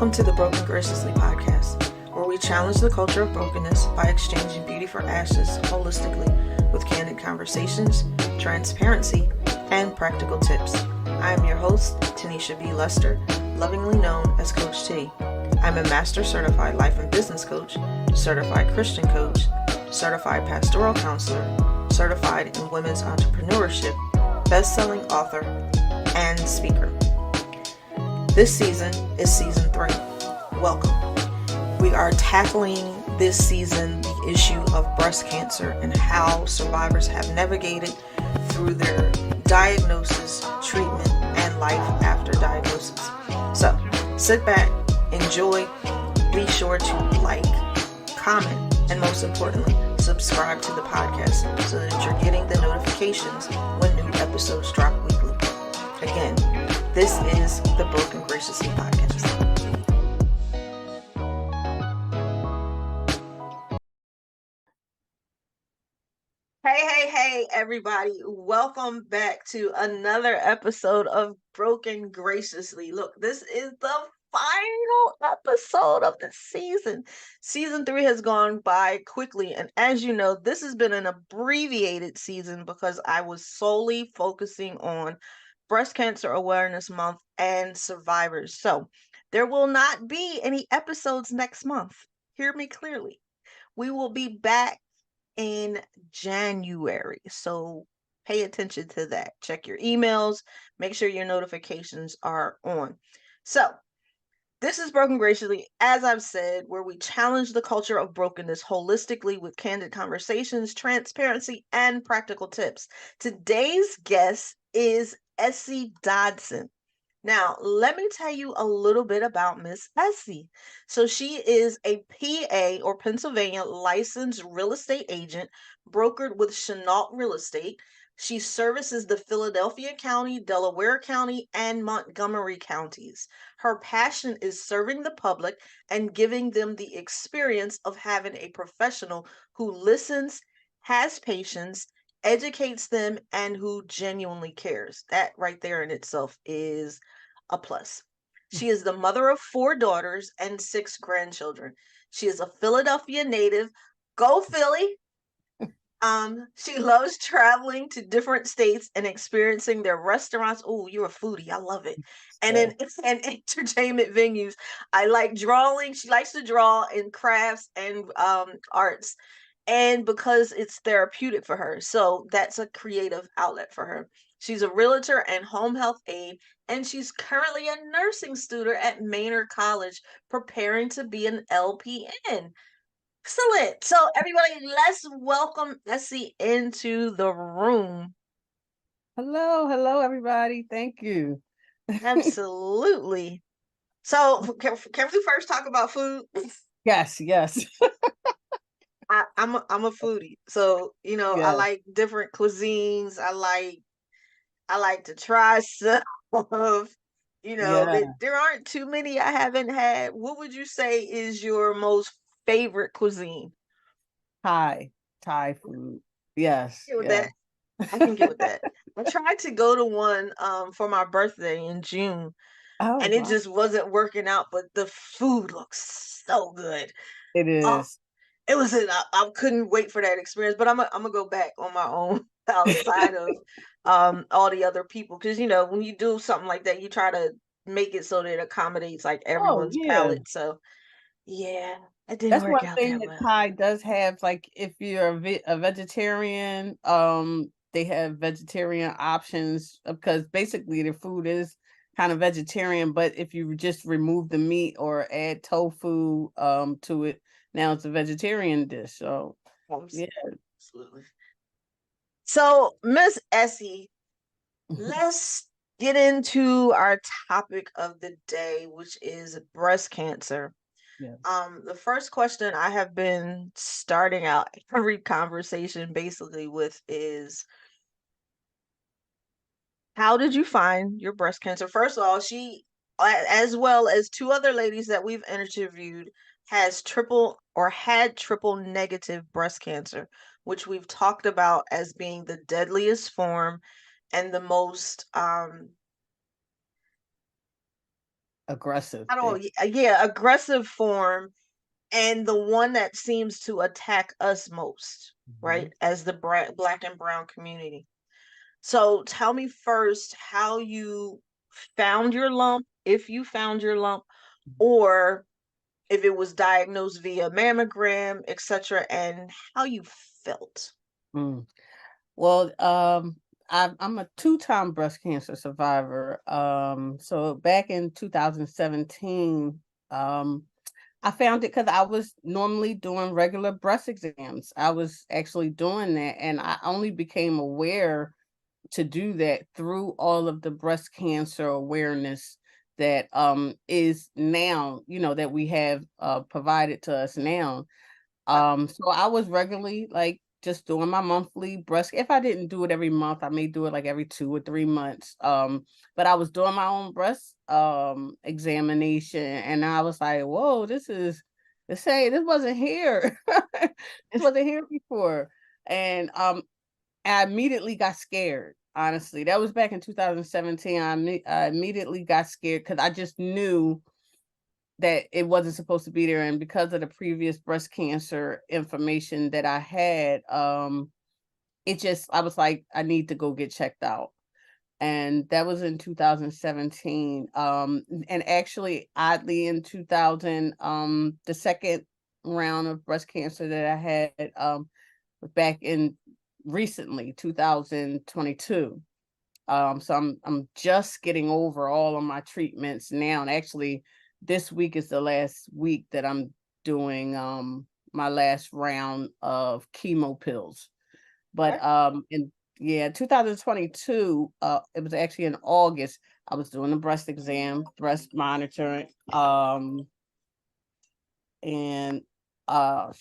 Welcome to the Broken Graciously podcast, where we challenge the culture of brokenness by exchanging beauty for ashes holistically with candid conversations, transparency, and practical tips. I am your host, Tanisha B. Lester, lovingly known as Coach T. I'm a Master Certified Life and Business Coach, Certified Christian Coach, Certified Pastoral Counselor, Certified in Women's Entrepreneurship, best-selling author, and speaker. This season is season 3. Welcome. We are tackling this season the issue of breast cancer and how survivors have navigated through their diagnosis, treatment, and life after diagnosis. So sit back, enjoy, be sure to like, comment, and most importantly, subscribe to the podcast so that you're getting the notifications when new episodes drop weekly. Again, this is the Broken Graciously podcast. Hey, everybody. Welcome back to another episode of Broken Graciously. Look, this is the final episode of the season. Season 3 has gone by quickly. And as you know, this has been an abbreviated season because I was solely focusing on Breast Cancer Awareness Month and survivors. So there will not be any episodes next month. Hear me clearly. We will be back in January. So pay attention to that. Check your emails. Make sure your notifications are on. So this is Broken Graciously, as I've said, where we challenge the culture of brokenness holistically with candid conversations, transparency, and practical tips. Today's guest is Essie Dodson. Now, let me tell you a little bit about Miss Essie. So she is a PA or Pennsylvania licensed real estate agent brokered with Chenault Real Estate. She services the Philadelphia County, Delaware County, and Montgomery counties. Her passion is serving the public and giving them the experience of having a professional who listens, has patience, educates them, and who genuinely cares. That right there in itself is a plus. She is the mother of 4 daughters and 6 grandchildren. She is a Philadelphia native. Go Philly! She loves traveling to different states and experiencing their restaurants. Oh, you're a foodie. I love it. And Yeah. in entertainment venues. I like drawing. She likes to draw in crafts and arts. And because it's therapeutic for her. So that's a creative outlet for her. She's a realtor and home health aide, and she's currently a nursing student at Maynard College, preparing to be an LPN. Excellent. So everybody, let's welcome Essie into the room. Hello, everybody. Thank you. Absolutely. So can we first talk about food? Yes. I'm a foodie. So, I Yeah. like different cuisines. I like to try stuff. Yeah. There aren't too many I haven't had. What would you say is your most favorite cuisine? Thai food. Yes, Get with yeah. that. I can get with that. I tried to go to one for my birthday in June, Oh, and it wow. just wasn't working out, but the food looks so good. It Oh, is. it was I couldn't wait for that experience, but I'm gonna go back on my own outside of all the other people, because when you do something like that, you try to make it so that it accommodates like Oh, everyone's yeah. palate. So yeah, it didn't That's work one out thing that that well. Thai does have. Like, if you're a vegetarian, they have vegetarian options because basically the food is kind of vegetarian. But if you just remove the meat or add tofu to it, now it's a vegetarian dish. So yeah. Absolutely. So Miss Essie, let's get into our topic of the day, which is breast cancer. Yeah. The first question I have been starting out every conversation basically with is, how did you find your breast cancer? First of all, she, as well as 2 other ladies that we've interviewed, has had triple negative breast cancer, which we've talked about as being the deadliest form and the most aggressive. I don't, yeah, aggressive form, and the one that seems to attack us most, Mhm. right, as the black and brown community. So tell me first how you found your lump, if you found your lump, or if it was diagnosed via mammogram, etc., and how you felt. Mm. Well, I'm a two-time breast cancer survivor. So back in 2017, um, I found it because I was normally doing regular breast exams. I was actually doing that, and I only became aware to do that through all of the breast cancer awareness that is now, that we have provided to us now. So I was regularly like just doing my monthly breast. If I didn't do it every month, I may do it like every 2 or 3 months. But I was doing my own breast examination, and I was like, whoa, this wasn't here. This wasn't here before. And I immediately got scared. Honestly, that was back in 2017. I immediately got scared because I just knew that it wasn't supposed to be there, and because of the previous breast cancer information that I had, I was like, I need to go get checked out. And that was in 2017. And actually, oddly, in 2000, the second round of breast cancer that I had was back in recently 2022. So I'm just getting over all of my treatments now. And actually, this week is the last week that I'm doing my last round of chemo pills. But Okay. in 2022, it was actually in August, I was doing a breast exam, breast monitoring, and uh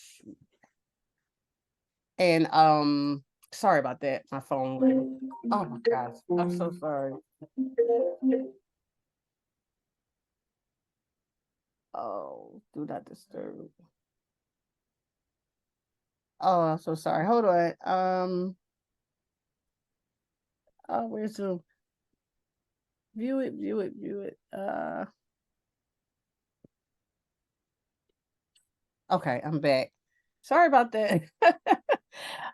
and sorry about that. My phone rang. Oh my gosh. I'm so sorry. Oh, do not disturb. Oh, I'm so sorry. Hold on. Oh, where's the view it. Okay, I'm back. Sorry about that.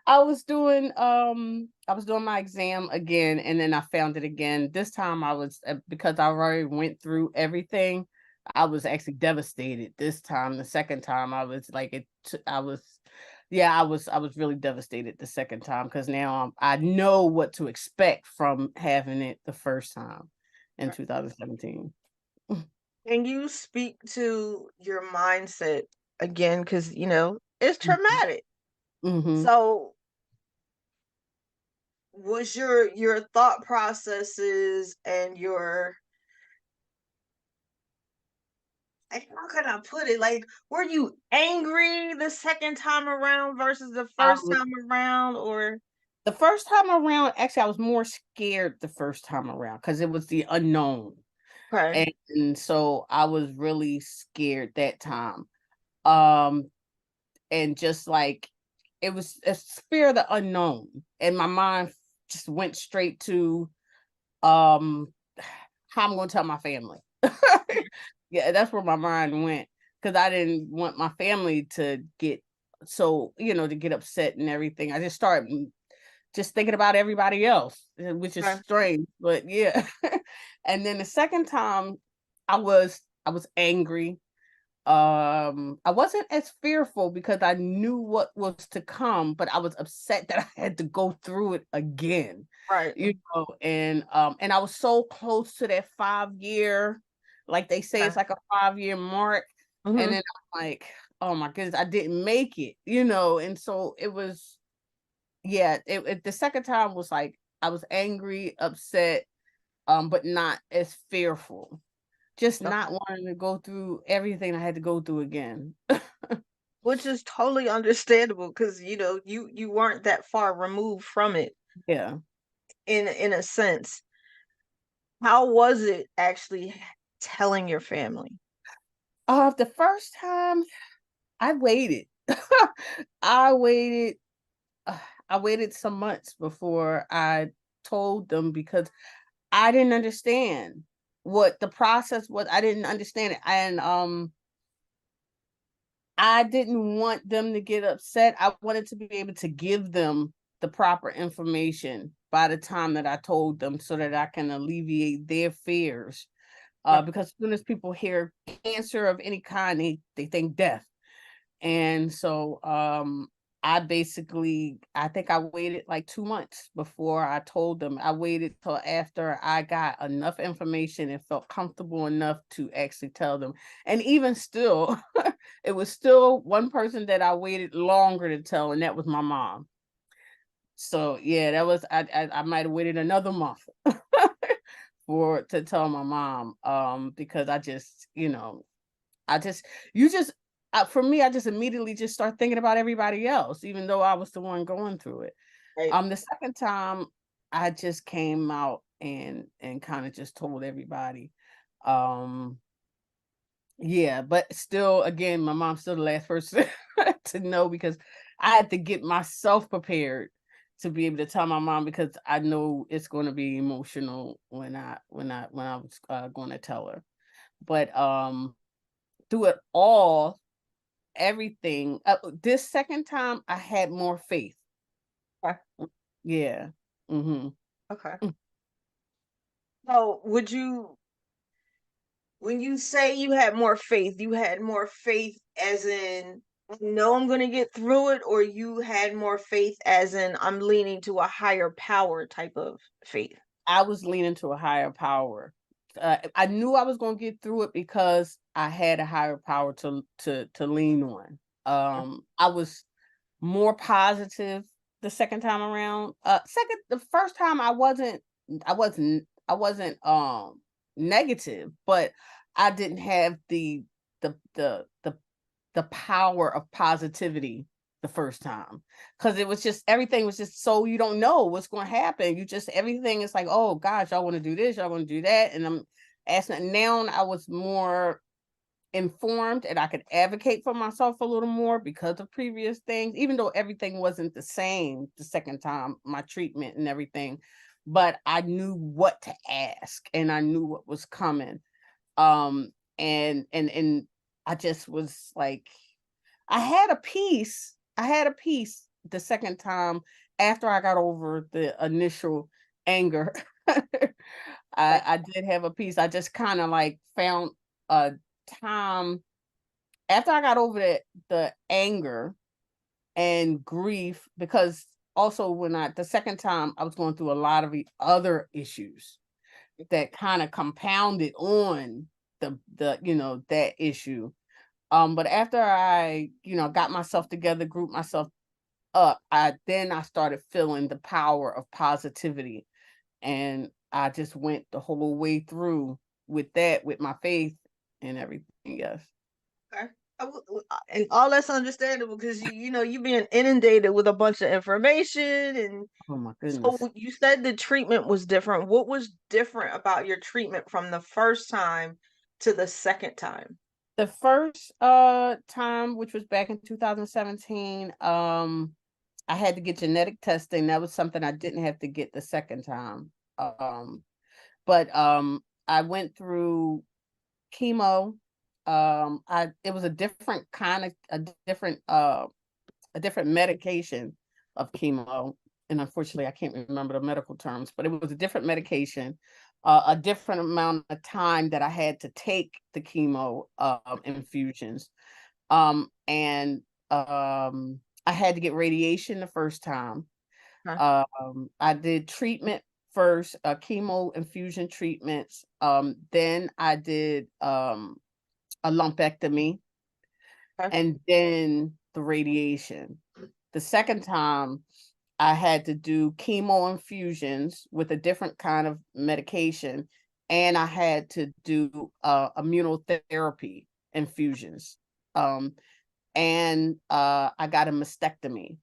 I was doing my exam again, and then I found it again. This time I was because I already went through everything. I was actually devastated this time. The second time I was like I was yeah, I was really devastated the second time because now I know what to expect from having it the first time in Right. 2017. Can you speak to your mindset again? Because, it's Mhm. traumatic. Mhm. So, was your thought processes and how can I put it? Like, were you angry the second time around versus the first Um, time around, or the first time around, actually, I was more scared the first time around because it was the unknown. okay, And so I was really scared that time. Um, and just like it was a fear of the unknown. And my mind just went straight to um how I'm gonna tell my family. Yeah, that's where my mind went. Because I didn't want my family to get to get upset and everything. I just started just thinking about everybody else, which is okay, strange, but yeah. And then the second time I was angry. I wasn't as fearful because I knew what was to come, but I was upset that I had to go through it again. right, And I was so close to that 5 year, like they say okay, it's like a 5 year mark. And hmm, then I'm like, oh my goodness, I didn't make it, and so it was yeah, the second time was like I was angry, upset, but not as fearful. Just okay, not wanting to go through everything I had to go through again. which is totally understandable because you weren't that far removed from it Yeah. in a sense. How was it actually telling your family? The first time I waited. I waited uh, I waited some months before I told them because I didn't understand what the process was. I didn't understand it. And I didn't want them to get upset. I wanted to be able to give them the proper information by the time that I told them, so that I can alleviate their fears. Because as soon as people hear cancer of any kind, they think death. And so I think I waited like 2 months before I told them. I waited till after I got enough information and felt comfortable enough to actually tell them. And even still, it was still one person that I waited longer to tell, and that was my mom. So yeah, that was I might have waited another month for to tell my mom, because I just, I just you just for me, I just immediately just start thinking about everybody else, even though I was the one going through it. Right. The second time, I just came out and kind of just told everybody. Um, yeah, but still, again, my mom's still the last person to know, because I had to get myself prepared to be able to tell my mom, because I know it's going to be emotional when I was going to tell her. But through it all, everything. This second time, I had more faith. Okay. Yeah. Mm-hmm. Okay. So when you say you had more faith as in, I know I'm going to get through it, or you had more faith as in, I'm leaning to a higher power type of faith? I was leaning to a higher power. I knew I was going to get through it because I had a higher power to lean on. I was more positive the second time around. The first time I wasn't negative, but I didn't have the the the the power of positivity the first time, because it was just, everything was just, so you don't know what's going to happen. You just, everything is like, oh gosh, y'all want to do this, y'all want to do that, and I'm asking. Now I was more informed, and I could advocate for myself a little more because of previous things, even though everything wasn't the same the second time, my treatment and everything. But I knew what to ask, and I knew what was coming. Um, and I just was like, I had a peace. I had a peace the second time after I got over the initial anger. I did have a peace. I just kind of like found a time after I got over the anger and grief, because also when the second time, I was going through a lot of other issues that kind of compounded on that issue. But after I, got myself together, grouped myself up, I started feeling the power of positivity. And I just went the whole way through with that, with my faith and everything. Yes. Okay. And all that's understandable, because you being inundated with a bunch of information. And Oh my so goodness. you said the treatment was different. What was different about your treatment from the first time to the second time? The first time, which was back in 2017, I had to get genetic testing. That was something I didn't have to get the second time. But I went through chemo. It was a different kind of a different medication of chemo. And unfortunately, I can't remember the medical terms, but it was a different medication, a different amount of time that I had to take the chemo infusions. And I had to get radiation the first time. Huh? I did treatment first, chemo infusion treatments. Then I did a lumpectomy, Okay. and then the radiation. The second time, I had to do chemo infusions with a different kind of medication, and I had to do immunotherapy infusions. Um, and I got a mastectomy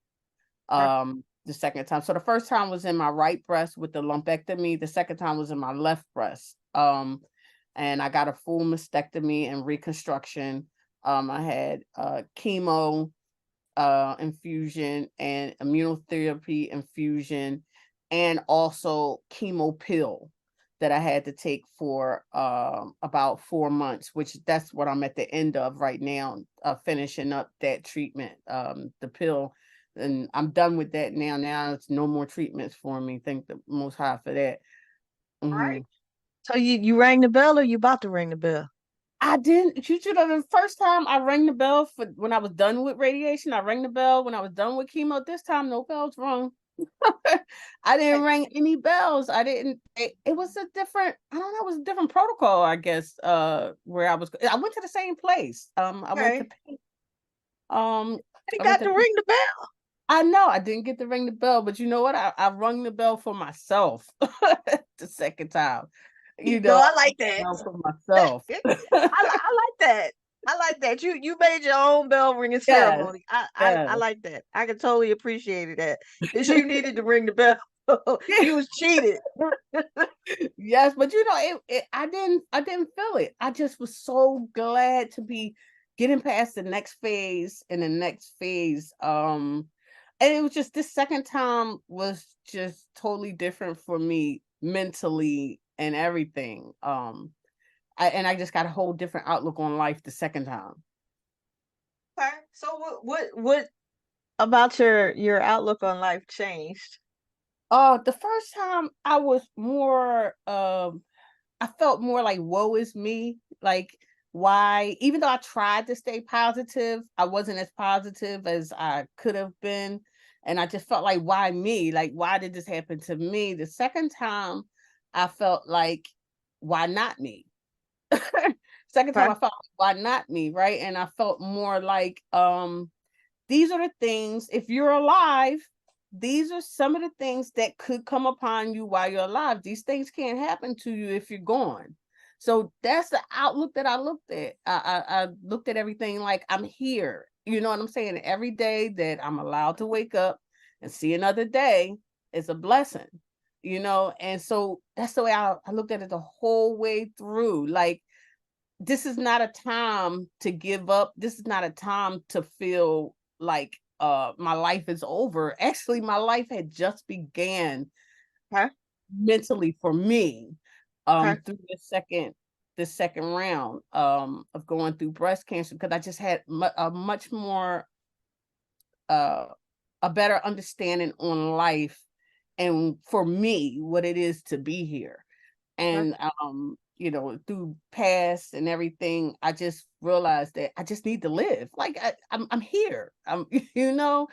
Okay. the second time. So the first time was in my right breast with the lumpectomy. The second time was in my left breast. And I got a full mastectomy and reconstruction. I had chemo infusion and immunotherapy infusion, and also chemo pill. that I had to take for about 4 months, which that's what I'm at the end of right now, finishing up that treatment, the pill, and I'm done with that now. Now it's no more treatments for me. Thank the Most High for that. Right. Mhm. So you rang the bell, or you about to ring the bell? I didn't. You know, the first time I rang the bell for when I was done with radiation, I rang the bell when I was done with chemo. This time, no bells rung. I didn't Like, ring any bells. I didn't. It was a different. I don't know. It was a different protocol, I guess. Where I was. I went to the same place. I went to. okay, Um. you I went got to. to ring the bell. I know I didn't get to ring the bell, but you know what? I rung the bell for myself the second time. You No, know, I I rung like the that. bell for myself. I like that. I like that. You made your own bell ringing Yes. ceremony. I Yes. like that. I can totally appreciate that. Because you needed to ring the bell. You was cheated. Yes, but you know, I didn't feel it. I just was so glad to be getting past the next phase and the next phase. And it was just this second time was just totally different for me mentally and everything. I just got a whole different outlook on life the second time. Okay. So what about your outlook on life changed? The first time I was more I felt more like woe is me. Like why, even though I tried to stay positive, I wasn't as positive as I could have been. And I just felt like, why me? Like, why did this happen to me? The second time I felt like, why not me? Second time Okay. I felt like, why not me? Right. And I felt more like, these are the things, if you're alive, these are some of the things that could come upon you while you're alive. These things can't happen to you if you're gone. So that's the outlook that I looked at. I looked at everything like I'm here. You know what I'm saying? Every day that I'm allowed to wake up and see another day is a blessing, you know? And so that's the way I looked at it the whole way through. Like, this is not a time to give up. This is not a time to feel like my life is over. Actually, my life had just began Okay. mentally for me Okay. through the second round of going through breast cancer, because I just had a much more uh a better understanding on life, and for me what it is to be here. Okay. And you know, through past and everything, I just realized that I just need to live. Like I'm here. I'm you know,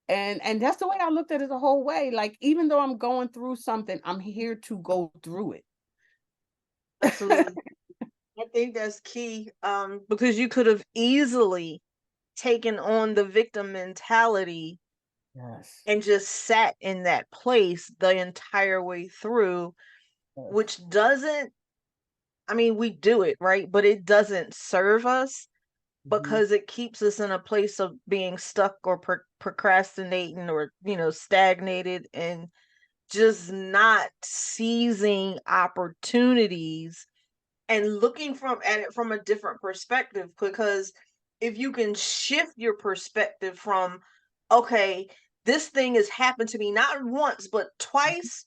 and that's the way I looked at it the whole way. Like, even though I'm going through something, I'm here to go through it. Absolutely. I think that's key. Because you could have easily taken on the victim mentality Yes. and just sat in that place the entire way through, Yes. which doesn't, I mean, we do it, right? But it doesn't serve us Mhm. because it keeps us in a place of being stuck or procrastinating or, stagnated and just not seizing opportunities and looking at it from a different perspective. Because if you can shift your perspective from, okay, this thing has happened to me not once but twice.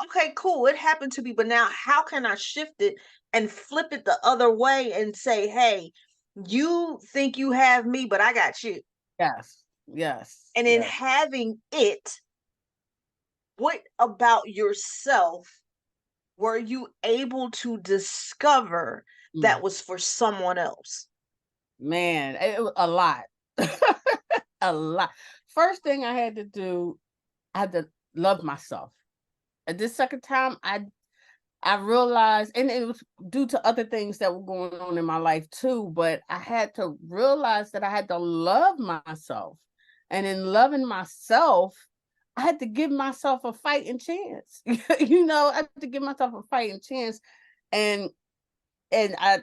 Okay, cool, it happened to me, but now how can I shift it and flip it the other way and say, hey, you think you have me, but I got you. Yes. Yes. And in Yes. having it, what about yourself were you able to discover Mm. that was for someone else? Man, it was a lot. A lot. First thing I had to do, I had to love myself. At this second time, I realized, and it was due to other things that were going on in my life too, but I had to realize that I had to love myself. And in loving myself, I had to give myself a fighting chance. You know, I had to give myself a fighting chance. And I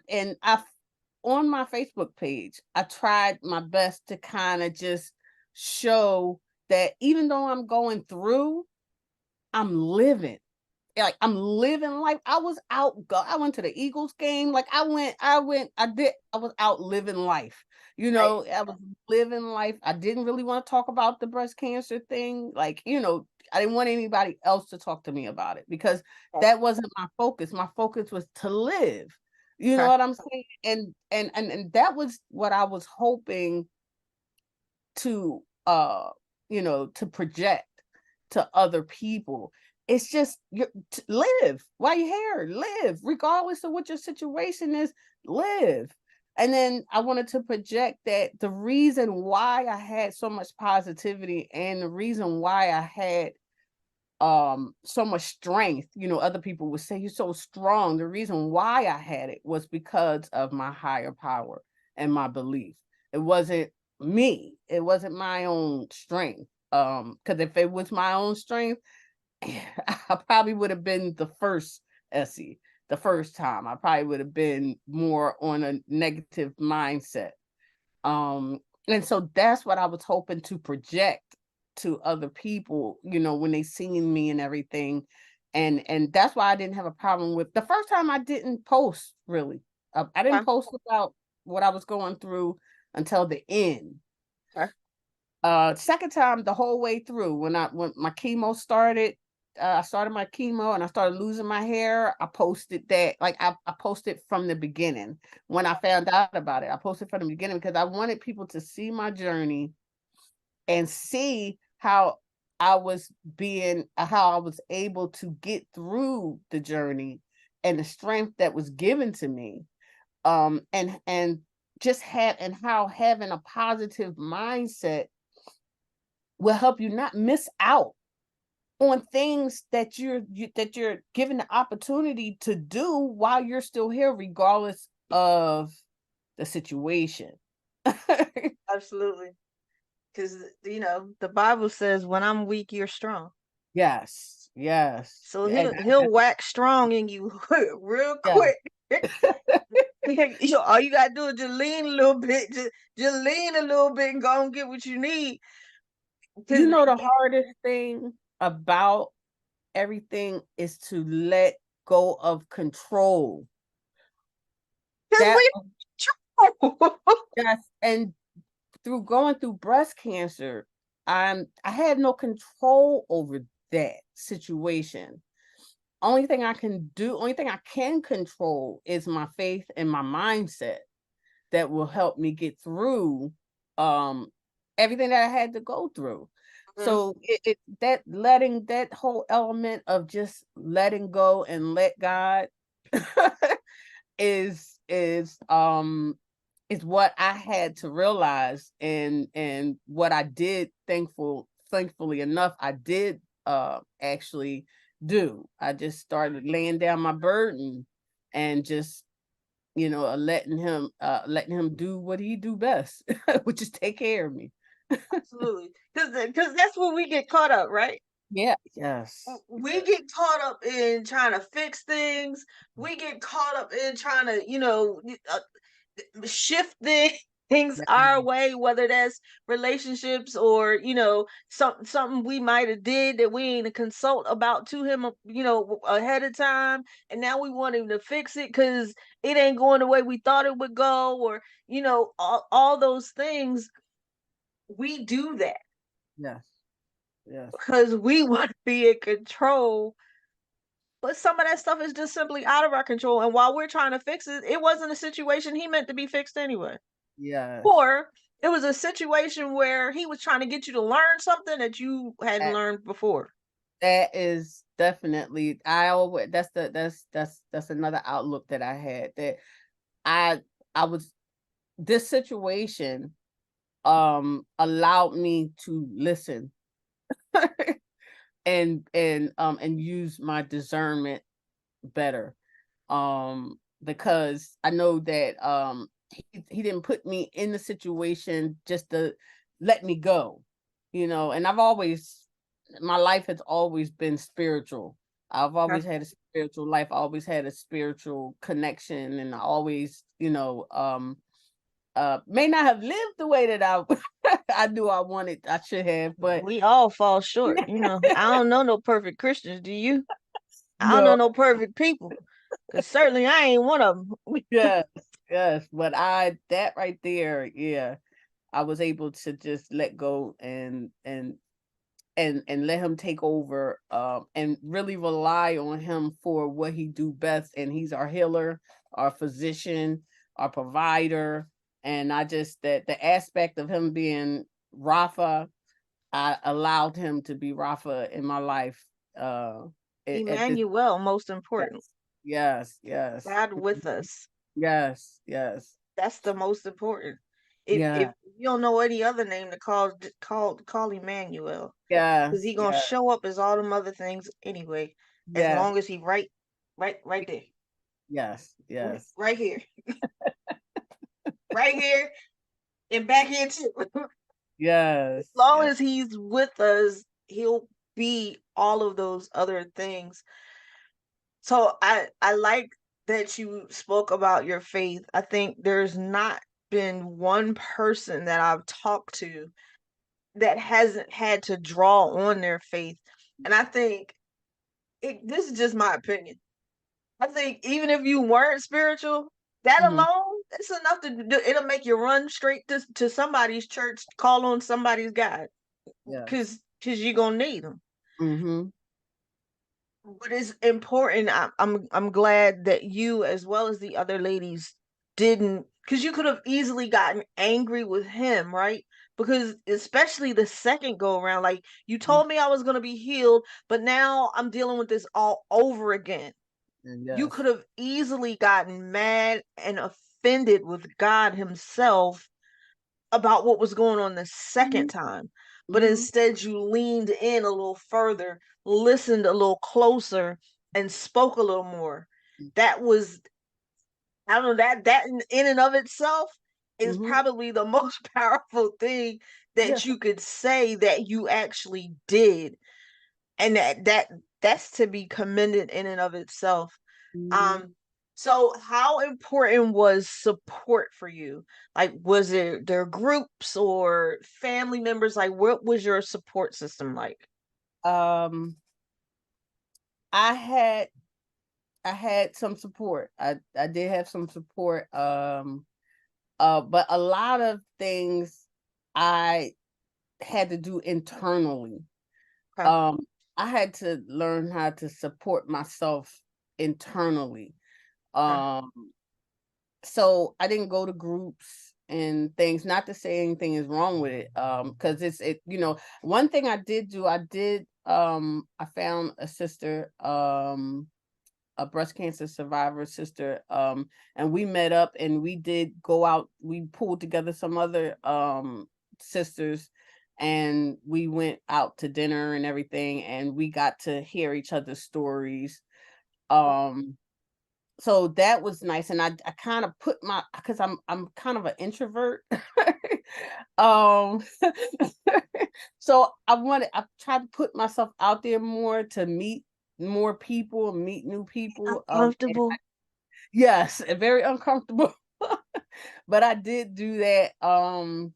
on my Facebook page, I tried my best to kind of just show that even though I'm going through, I'm living. Like, I'm living life. I was out. I went to the Eagles game. Like, I was out living life. You Right. know, I was living life. I didn't really want to talk about the breast cancer thing. Like, you know, I didn't want anybody else to talk to me about it because Okay. that wasn't my focus. My focus was to live. You know Okay. what I'm saying? And that was what I was hoping to you know, to project to other people. It's just live while you're here, live regardless of what your situation is, live. And then I wanted to project that the reason why I had so much positivity and the reason why I had so much strength, you know, other people would say you're so strong. The reason why I had it was because of my higher power and my belief. It wasn't me, it wasn't my own strength. Because if it was my own strength, I probably would have been the first Essie. The first time I probably would have been more on a negative mindset. um and so that's what I was hoping to project to other people, you know, when they seen me and everything. And that's why I didn't have a problem with the first time. I didn't post really. I didn't Okay. post about what I was going through until the end. Okay. Second time, the whole way through, when my chemo started, I started my chemo and I started losing my hair. I posted that, like I posted from the beginning. When I found out about it, I posted from the beginning because I wanted people to see my journey and see how I was able to get through the journey and the strength that was given to me. And just have and how having a positive mindset will help you not miss out on things that that you're given the opportunity to do while you're still here, regardless of the situation. Absolutely. Because the Bible says, "When I'm weak, you're strong." Yes, yes, So and he'll wax strong in you real yeah. quick. All you gotta do is just lean a little bit, just lean a little bit, and go and get what you need. You Because know, the hardest thing about everything is to let go of control. That we yes, and through going through breast cancer, I had no control over that situation. Only thing I can control is my faith and my mindset that will help me get through um everything that I had to go through. Mhm. So it that letting that whole element of just letting go and let God is is what I had to realize, and what I did. Thankfully enough, I did actually do. I just started laying down my burden and just, you know, letting him do what he do best, which is take care of me. Absolutely, because that's where we get caught up, right? Yeah, yes. We get caught up in trying to fix things. We get caught up in trying to, shift things Yeah. our way, whether that's relationships or something we might have did that we ain't consult about to him, ahead of time, and now we want him to fix it because it ain't going the way we thought it would go, or all those things. We do that Yes. Yes. because we want to be in control. But some of that stuff is just simply out of our control. And while we're trying to fix it, it wasn't a situation he meant to be fixed anyway. Yes. Or it was a situation where he was trying to get you to learn something that you hadn't That, learned before. that is definitely, I always, that's another outlook that I had, that I I was this situation allowed me to listen and use my discernment better. Because I know that he didn't put me in the situation just to let me go, you know. And my life has always been spiritual. I've Okay. always had a spiritual life. I always had a spiritual connection, and I always, you know, may not have lived the way that I I knew I should have, but We all fall short. I don't know no perfect Christians. Do you? I don't know no, no perfect people. Because certainly I ain't one of them. yeah. Yes, but that right there, yeah, I was able to just let go and let him take over, and really rely on him for what he do best, and he's our healer, our physician, our provider. And I just, that the aspect of him being Rafa, I allowed him to be Rafa in my life, at this. Emmanuel, most important. Yes, yes, yes. God with us. Yes, yes, That's the most important. If yeah, you don't know any other name to call Emmanuel, because yes, he gonna yes, show up as all them other things anyway, as yes, long as he right there, yes, yes, right here, right here, and back here too. As yes, long yes. as he's with us, he'll be all of those other things. So I like that you spoke about your faith. I think there's not been one person that I've talked to that hasn't had to draw on their faith. And I think this is just my opinion. I think even if you weren't spiritual, that Mhm. alone, it's enough to do. It'll make you run straight to somebody's church, call on somebody's God, Yes. because you're gonna need them. Mhm. What is important, I'm glad that you, as well as the other ladies, didn't, because you could have easily gotten angry with him, right? Because especially the second go around, like, you Mhm. told me I was going to be healed, but now I'm dealing with this all over again. And You yes. could have easily gotten mad and offended with God himself about what was going on the second Mhm. time. But Mhm. instead, you leaned in a little further, listened a little closer, and spoke a little more. That was, I don't know, that in and of itself is Mhm. probably the most powerful thing Yeah. that you could say that you actually did. And that's to be commended in and of itself. Mhm. Um, so how important was support for you? Like, was it their groups or family members? Like, what was your support system like? Um, I had I had some support. I did have some support. But a lot of things I had to do internally. Okay. Um, I had to learn how to support myself internally. Okay. Um, so I didn't go to groups and things, not to say anything is wrong with it. Because one thing I did do, I found a sister, a breast cancer survivor sister, and we met up and we did go out, we pulled together some other sisters, and we went out to dinner and everything, and we got to hear each other's stories. Um so that was nice, and I kind of put my, because I'm kind of an introvert. um so I tried to put myself out there more to meet more people, meet new people. And Uncomfortable. yes, and very uncomfortable. But I did do that. Um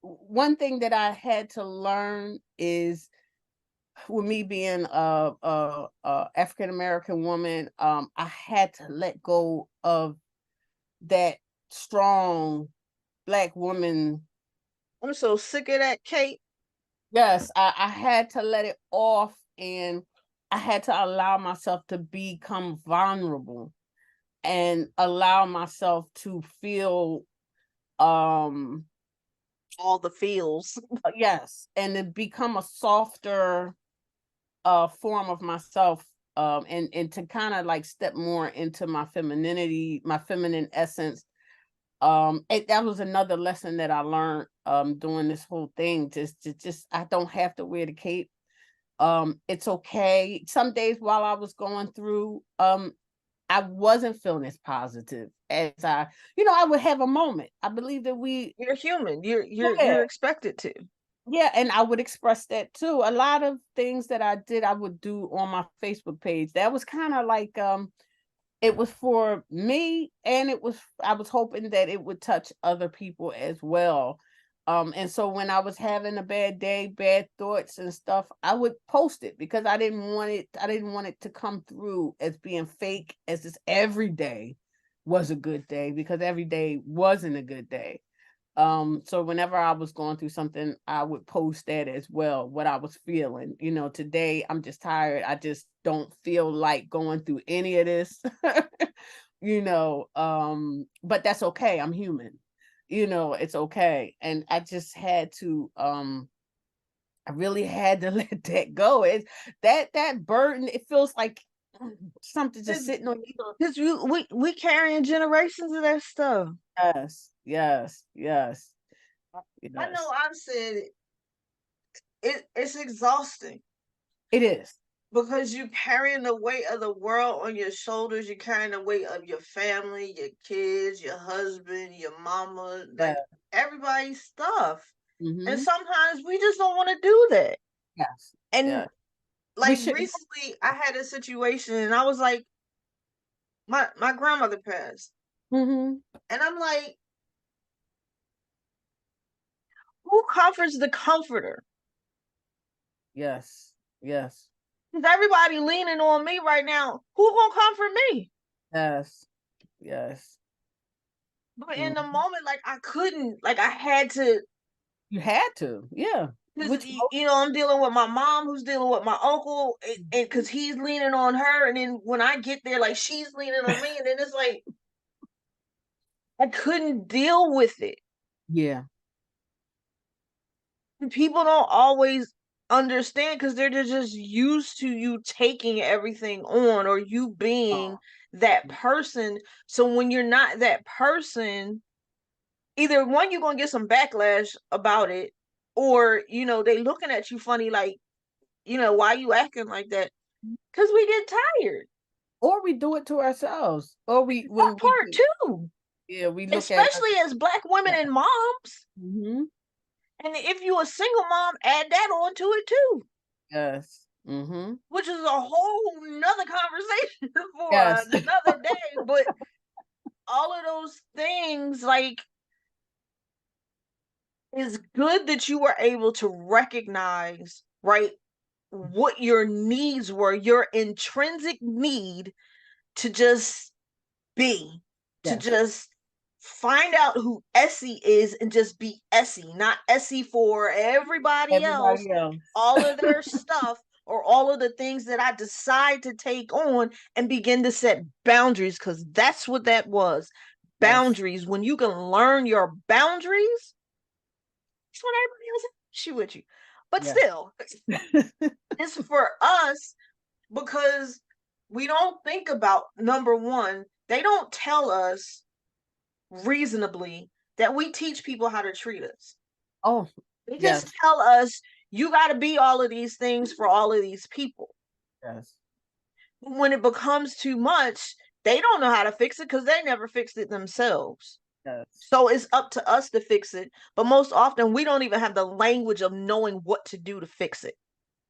One thing that I had to learn is, with me being a African American woman, I had to let go of that strong black woman. I'm so sick of that, Kate. Yes, I had to let it off, and I had to allow myself to become vulnerable and allow myself to feel, um All the feels. yes, and to become a softer form of myself, and to kind of like step more into my femininity, my feminine essence. That was another lesson that I learned doing this whole thing. Just I don't have to wear the cape. It's okay. Some days while I was going through, I wasn't feeling as positive as I would have a moment. I believe that we, You're human. yeah, You're expected to. yeah, and I would express that too. A lot of things that I did, I would do on my Facebook page. That was kind of like, it was for me, and I was hoping that it would touch other people as well. And so when I was having a bad day, bad thoughts and stuff, I would post it because I didn't want it to come through as being fake, as it's every day. was a good day, because every day wasn't a good day. So whenever I was going through something, I would post that as well, what I was feeling. Today I'm just tired. I just don't feel like going through any of this. But that's okay. I'm human. It's okay. And I just had to I really had to let that go. It's that burden, it feels like something just sitting on you. Because we carrying generations of that stuff. Yes, yes, yes, I know yes. I've said it's exhausting It is. because you're carrying the weight of the world on your shoulders. You're carrying the weight of your family, your kids, your husband, your mama, Yeah. like everybody's stuff. And Mm-hmm. sometimes we just don't want to do that. Yes. And Yeah. We like should. recently, I had a situation, and I was like, my grandmother passed, Mm-hmm. and I'm like, who comforts the comforter? Yes. Yes. Because everybody leaning on me right now. Who gonna comfort me? Yes. Yes. But in the Mhm. moment, like I couldn't, like I had to, You had to. Yeah. because Which I'm dealing with my mom, who's dealing with my uncle, and Mhm. because he's leaning on her, and then when I get there, like she's leaning on me, and then it's like I couldn't deal with it. Yeah. And people don't always understand because they're just used to you taking everything on or you being Oh, that person. So when you're not that person, either one, you're gonna get some backlash about it, or they looking at you funny, like, why you acting like that? Because we get tired. or we do it to ourselves. Or That when we part too, yeah, we look at us. especially as black women Yeah. and moms. Mm-hmm. And if you a single mom, add that on to it too, Yes. Mm-hmm. which is a whole nother conversation for Yes. another day. But all of those things, like, it's good that you were able to recognize, right, what your needs were, your intrinsic need to just be, to Yes. just find out who Essie is and just be Essie, not Essie for everybody else, Everybody else. all of their stuff, or all of the things that I decide to take on, and begin to set boundaries, because that's what that was. Yes. Boundaries. When you can learn your boundaries, that's when everybody else issue with you. But Yes. still, it's for us because we don't think about, number one, they don't tell us reasonably that we teach people how to treat us. Oh, They just yes. tell us you got to be all of these things for all of these people. Yes. When it becomes too much, they don't know how to fix it because they never fixed it themselves. Yes. So it's up to us to fix it. But most often, we don't even have the language of knowing what to do to fix it.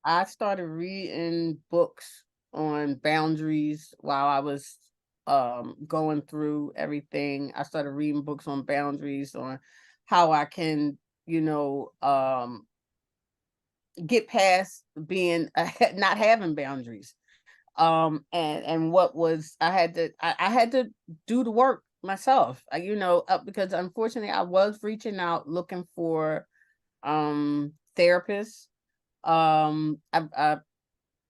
I started reading books on boundaries while I was going through everything. I started reading books on boundaries, on how I can, you know, get past being not having boundaries. And what was I had to do the work myself. Because unfortunately I was reaching out looking for therapists. I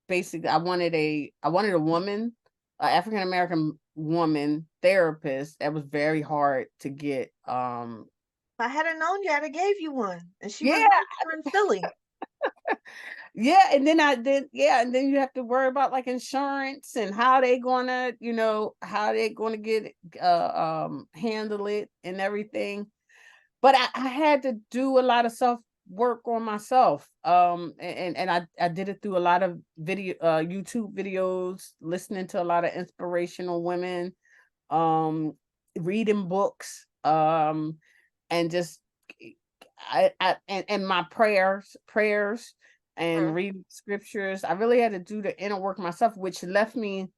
basically I wanted a woman, African American woman therapist. That was very hard to get. If I hadn't known you, I'd have gave you one. And she was Yeah, right here in Philly. yeah, and then and then you have to worry about like insurance and how they gonna, how they gonna get handle it and everything. But I had to do a lot of self work on myself. And I did it through a lot of YouTube videos, listening to a lot of inspirational women, um, reading books, and just and my prayers and Mhm. reading scriptures. I really had to do the inner work myself, which left me.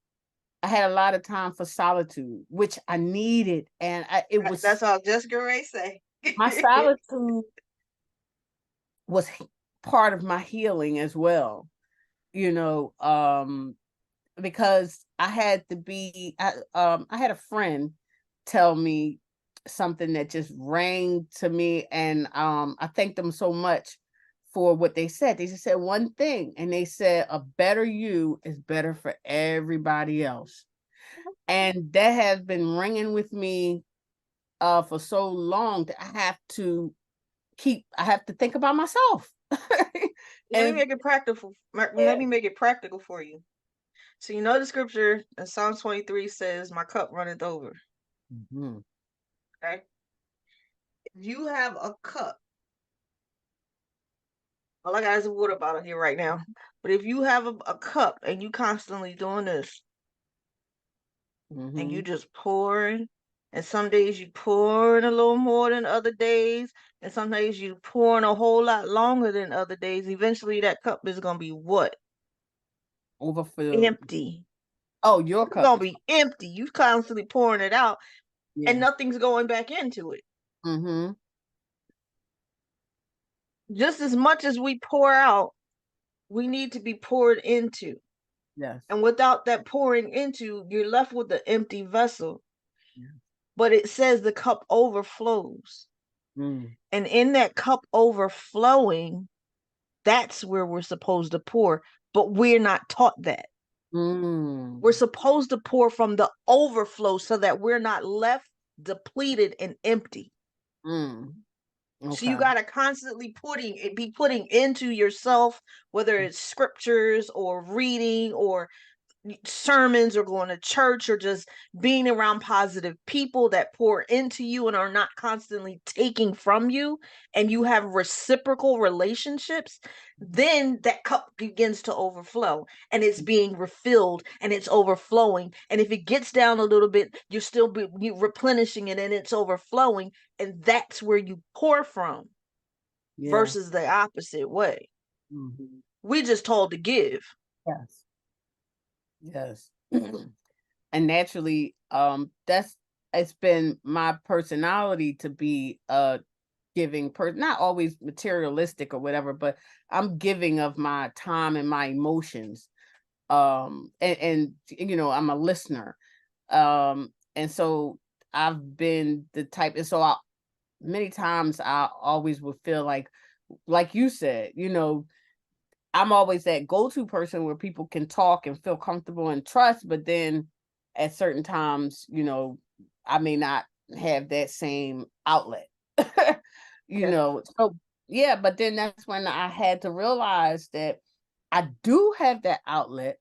I had a lot of time for solitude, which I needed, and it was That's all just gonna say. my solitude was part of my healing as well. You know, because I had to be. I had a friend. tell me something that just rang to me, and I thank them so much for what they said. They just said one thing, and they said a better you is better for everybody else. And that has been ringing with me for so long that I have to think about myself. Let me And make it practical. yeah. Let me make it practical for you. So you know the scripture in Psalm 23 says, "My cup runneth over." Mhm. Okay. If you have a cup, all I got is a water bottle here right now. But if you have a cup and you constantly doing this and you Mhm. just pouring, and some days you pouring a little more than other days, and some days you pouring a whole lot longer than other days, eventually that cup is gonna be what? Overfilled. Empty. Oh, your It's cup gonna is. be empty. You constantly pouring it out and Yeah. nothing's going back into it. Mhm. Just as much as we pour out, we need to be poured into. Yes. And without that pouring into, you're left with the empty vessel. Yeah. But it says the cup overflows. Mm. And in that cup overflowing, that's where we're supposed to pour. But we're not taught that. Mm. We're supposed to pour from the overflow so that we're not left depleted and empty. Mm. So you Okay. got to constantly be putting into yourself, whether it's scriptures or reading or sermons or going to church or just being around positive people that pour into you and are not constantly taking from you, and you have reciprocal relationships, then that cup begins to overflow and it's being refilled and it's overflowing. And if it gets down a little bit, you're still replenishing it and it's overflowing. And that's where you pour from Yeah. versus the opposite way. Mhm. We just told to give. Yes. Yes. And naturally, that's it's been my personality to be a giving person, not always materialistic or whatever, but I'm giving of my time and my emotions. And I'm a listener. And so I've been the type, and so many times I always would feel like you said, I'm always that go-to person where people can talk and feel comfortable and trust, but then at certain times, I may not have that same outlet. Okay. So yeah, but then that's when I had to realize that I do have that outlet.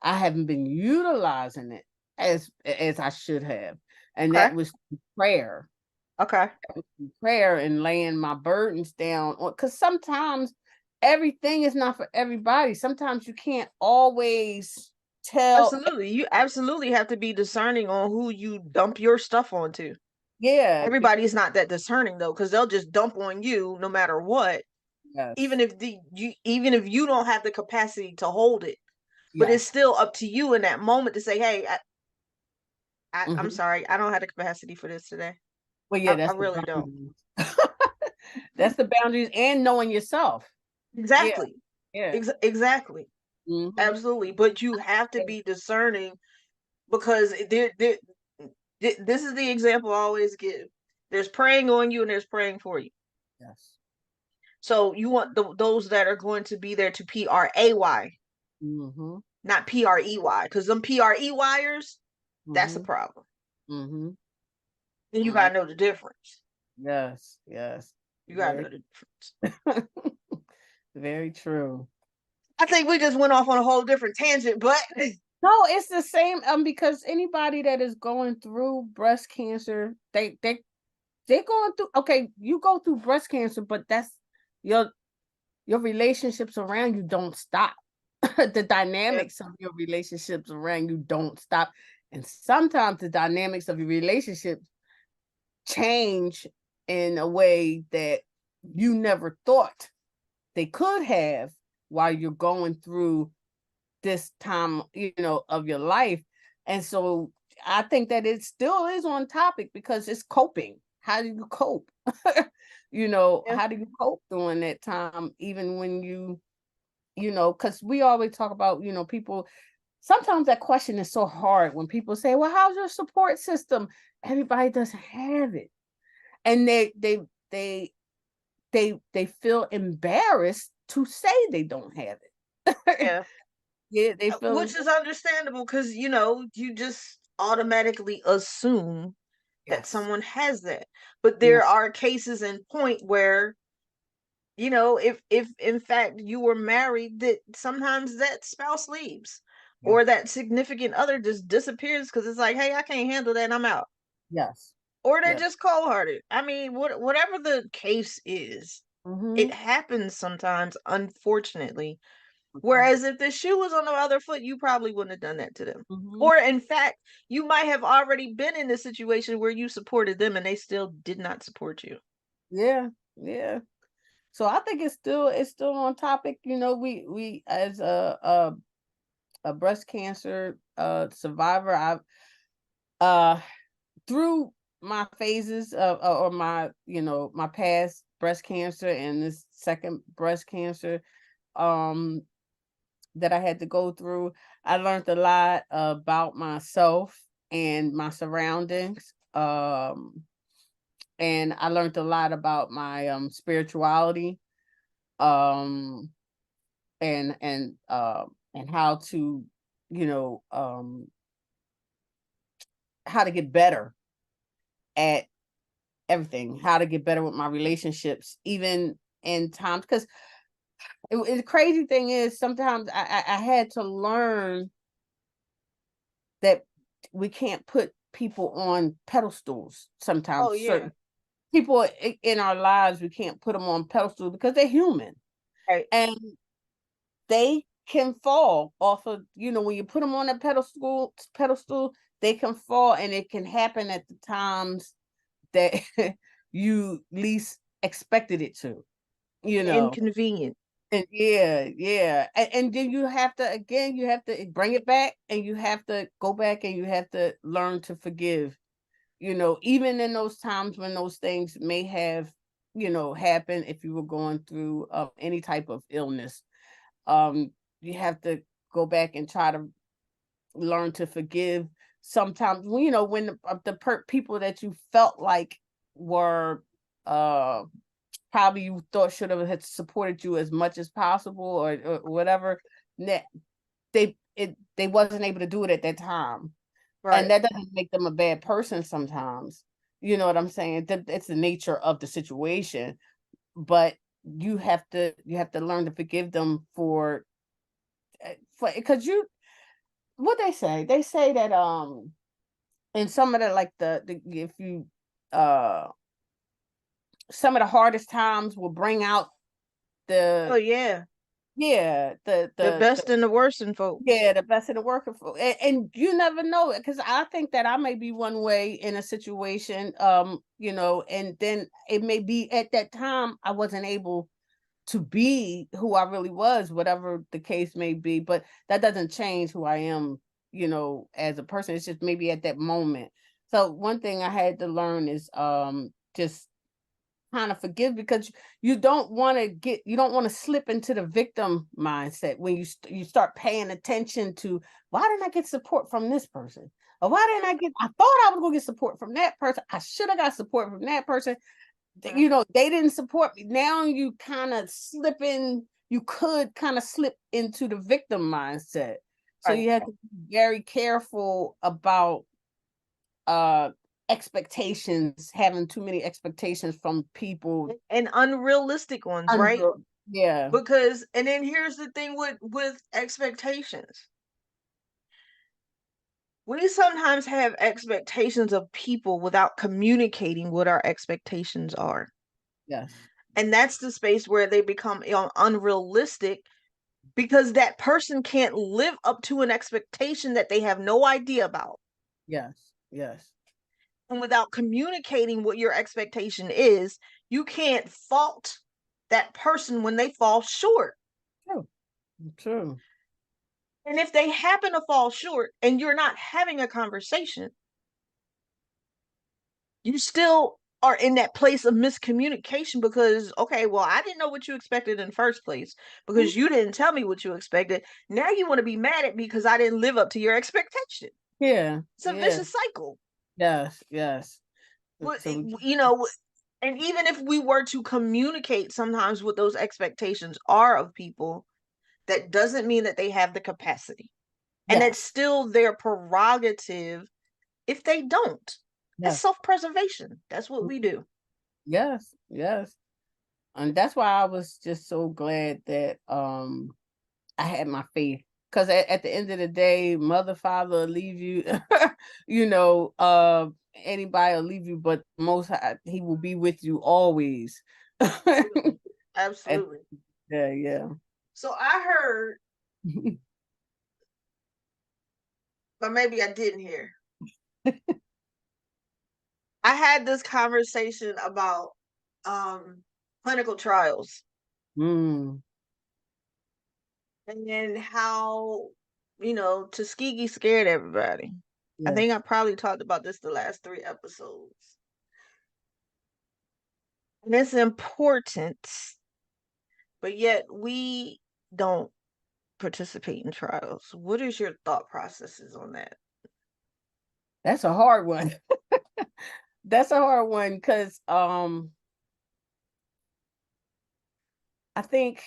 I haven't been utilizing it as I should have. And Okay. that was prayer. Okay. Prayer and laying my burdens down, because sometimes everything is not for everybody. Sometimes you can't always tell. Absolutely. You absolutely have to be discerning on who you dump your stuff onto. Yeah, Everybody's not that discerning though, because they'll just dump on you no matter what, yes, even if you don't have the capacity to hold it. But it's yes. still up to you in that moment to say, "Hey, I'm Hmm. sorry, I don't have the capacity for this today. Well, yeah, I that's the really don't." boundaries. That's the boundaries and knowing yourself. Yeah, Exactly. yeah. Exactly. Hmm. Absolutely. But you have to be discerning because this is the example I always give. There's praying on you and there's praying for you. Yes. So you want those that are going to be there to pray, Hmm. not prey, because them preyers, that's a Hmm. problem. Hmm. Then you Hmm. gotta know the difference. Yes, yes. You gotta Very know the difference. very true. I think we just went off on a whole different tangent, but No, it's the same. Because anybody that is going through breast cancer, they're going through. Okay, you go through breast cancer, but that's your your relationships around you don't stop. The yeah, dynamics of your relationships around you don't stop, and sometimes the dynamics of your relationships change in a way that you never thought they could have while you're going through this time, of your life. And so I think that it still is on topic because it's coping. How do you cope? yeah, How do you cope during that time, even when because we always talk about, people sometimes that question is so hard when people say, well, how's your support system? Everybody doesn't have it. And they feel embarrassed to say they don't have it. Yeah. Yeah, they feel Which is understandable because, you just automatically assume that yes, someone has that. But yeah, there are cases in point where, if in fact you were married, that sometimes that spouse leaves or yes, that significant other just disappears because it's like, hey, I can't handle that and I'm out. yes, Or they're yes. just cold hearted. I mean, whatever the case is, Mm-hmm. it happens sometimes, unfortunately. Mm-hmm. Whereas if the shoe was on the other foot, you probably wouldn't have done that to them. Mm-hmm. Or in fact, you might have already been in a situation where you supported them and they still did not support you. Yeah, yeah. So I think it's still on topic. We as a breast cancer survivor, I've uh through my phases of or my my past breast cancer and this second breast cancer um that I had to go through, I learned a lot about myself and my surroundings. And I learned a lot about my spirituality, um and how to you know um how to get better at everything, how to get better with my relationships, even in times, because the crazy thing is sometimes I had to learn that we can't put people on pedestals. Oh Sometimes yeah. certain people in our lives, we can't put them on pedestals because they're human, Right. and they can fall off of, when you put them on a pedestal, they can fall, and it can happen at the times that you least expected it to, you And know. inconvenient. And yeah, yeah. And then you have to, again, you have to bring it back, and you have to go back, and you have to learn to forgive, even in those times when those things may have, happened. If you were going through any type of illness, um, you have to go back and try to learn to forgive. Sometimes, when people that you felt like were uh probably you thought should have had supported you as much as possible, or whatever, they wasn't able to do it at that time, and Right. that doesn't make them a bad person. Sometimes, you know what I'm saying, that it's the nature of the situation, but you have to learn to forgive them for because you what they say that in some of the, like, the if you uh some of the hardest times will bring out Oh the yeah. yeah The the best and the worst in folks. yeah, the best of the working for, and you never know, because I think that I may be one way in a situation, and then it may be at that time I wasn't able to be who I really was, whatever the case may be. But that doesn't change who I am, as a person. It's just maybe at that moment. So one thing I had to learn is just kind of forgive, because you don't want to slip into the victim mindset when you start paying attention to, why didn't I get support from this person, or why didn't I thought I was going to get support from that person, I should have got support from that person, Right. they didn't support me. Now you could kind of slip into the victim mindset. So Right. you have to be very careful about uh expectations, having too many expectations from people. And unrealistic ones, right? Under Yeah, Because and then here's the thing with expectations. We sometimes have expectations of people without communicating what our expectations are. yes, And that's the space where they become unrealistic because that person can't live up to an expectation that they have no idea about. yes, yes. And without communicating what your expectation is, you can't fault that person when they fall short. True, true. And if they happen to fall short and you're not having a conversation, you still are in that place of miscommunication because, okay, well, I didn't know what you expected in the first place because you didn't tell me what you expected. Now you want to be mad at me because I didn't live up to your expectation. Yeah, It's a yeah, vicious cycle. yes, yes. But, So you know, and even if we were to communicate sometimes what those expectations are of people, that doesn't mean that they have the capacity. And yes, it's still their prerogative if they don't. That's yes, self-preservation. That's what we do. yes, yes. And that's why I was just so glad that I had my faith. Because at the end of the day, mother, father will leave you, you know, anybody will leave you, but most high, he will be with you always. Absolutely. And Absolutely. yeah, yeah. So I heard, but maybe I didn't hear. I had this conversation about um clinical trials Mm, and how, Tuskegee scared everybody. I yes. think I probably talked about this the last 3 episodes. And it's important, but yet we don't participate in trials. What is your thought processes on that? That's a hard one. That's a hard one because I think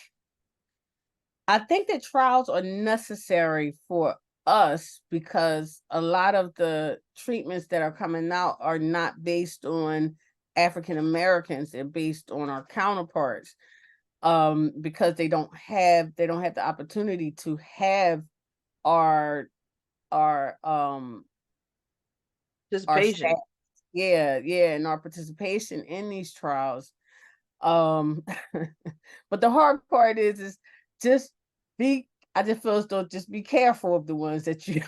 I think that trials are necessary for us because a lot of the treatments that are coming out are not based on African Americans, they're based on our counterparts. Because they don't have the opportunity to have our our um our staff, Participation. yeah, yeah, and our participation in these trials. Um, but the hard part is just be. I just feel as though just be careful of the ones that you